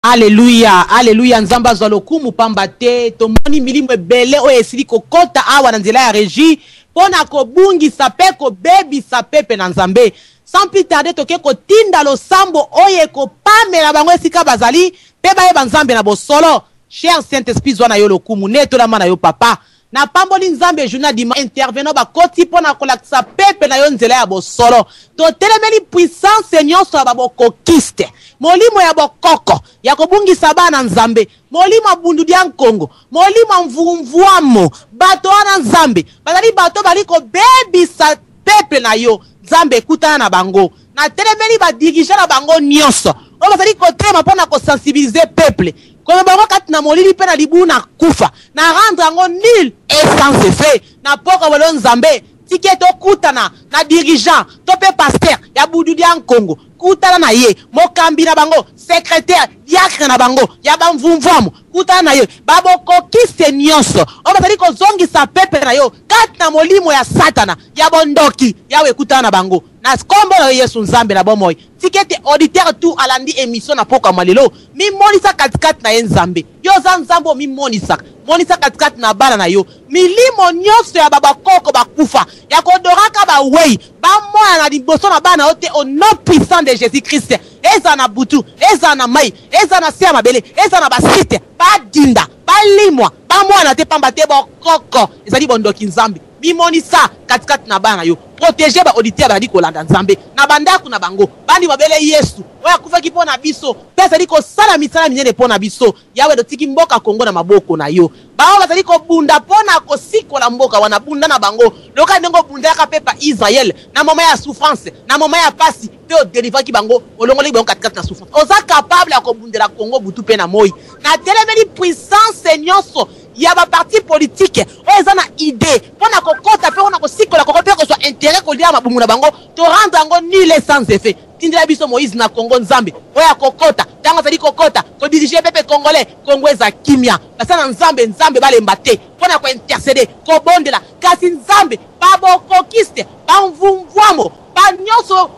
Alléluia, alléluia, nzamba zolokumu pambate, tomoni milimo ebele o esili kokota awa na nzela ya régie, pona ko bungi sape ko bebi sape na nzambe. Sans plus tarder toke ko tinda lo sambo oye ko pamela bango esika bazali, pe baye banzambe na bosolo. Cher Saint-Esprit zwana yo lokumu, neto la mana yo papa. Na pamboli nzambe journal dima intervenant ba koti pona kolakisa pepe na yo nzela ya bosolo. To telemeli puissance seigneur so ba bokokiste. Molimo ya bokoko ya kobungisa bana nzambe. Molimo abundu dia Kongo. Molimo mvumvuamo bato wana nzambe. Bazali bato baliko bebisa pepe na yo. Nzambe kutana na bango. Na telemeli ba dirigeant na bango nyonso. O bazali kotrema pona ko sensibiliser peuple. Comme bango kat na molili pe na libu na kufa na rendre ango nul et sans effet na poko walo nzambe tiketo kutana na dirigeant to pe pasteur ya budu dia Kongo kutana na ye mokambi na bango secrétaire diacre na bango ya bamvumvamo kutana na ye baboko kiste nyonso o bazali ko zongisa pepe na yo kat na molimo ya satana ya bondoki yawe kutana na bango na kombo na Yesu nzambe na bomoy tikete auditeur tout alandi émission na poka malelo mi monisa katkat na ye nzambe yo za nzambo mi monisa katkat na bala na yo milimo nyonso ya baba koko bakufa ya kodoraka ba wei ba moya na liboso na bana ote au nom puissant de Jésus-Christ eza na butu eza na mai eza na sia mabele eza na basite ba dinda ba limwa ba moya na te pamba te bokoko ezali bondoki nzambe mi monisa katkat na bana yo protéger ba auditeur ba di kolanda nzambe na bandako na bango bandi babele Yesu oya kufa ki pona biso pesa liko sala misala minene pona biso yawe do tiki mboka Kongo na maboko na yo bao bazali ko bunda pona ko sikola mboka wana bunda na bango loka ndenge bunda ka pepa Israël na moment ya souffrance na moment ya pasi pe o délivrer ki bango olongoli bango katkat na souffrance oza capable ya ko bundela Kongo butu pe na moi na telemeli puissance nyonso ya ba parti politique oza na idée pona ko kota pe ona ko sikola ko pe ko soit intérêt ko lia mabumu na bango to rendre ango nul sans effet tindela biso Moïse na Kongo nzambe oya kokota tanga zali kokota ko diriger pepe congolais Kongo eza kimia basana nzambe balemba te pona ko intercéder ko bondela kasi nzambe babokokiste bamvumvwamo banyoso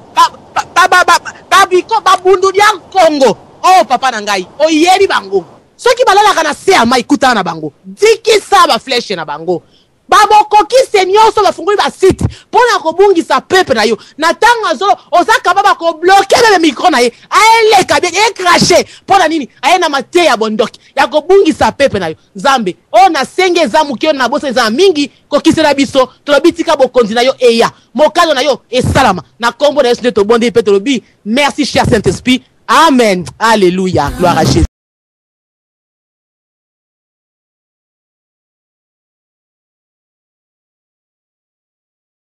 babiko babundu dia Kongo oh papa na ngai oyeli bango soki balala kana se ama ikutana na bango dikisa ba flèche na bango babokokise nyonso bafunguli ba site pona ko bungisa pepe na yo na tanga zo ozaka baba ko bloquer le micro na ye aeleka bien écracher pona nini ayena mate ya bondoki ya ko bungisa pepe na yo nzambe o na senge za mukio na bosa za mingi ko kisela biso to bitika bokonzi na yo eya mokalo na yo esalama na kombo na Yesu to bonde pe to lobi merci cher Saint-Esprit amen alléluia gloire à Jésus.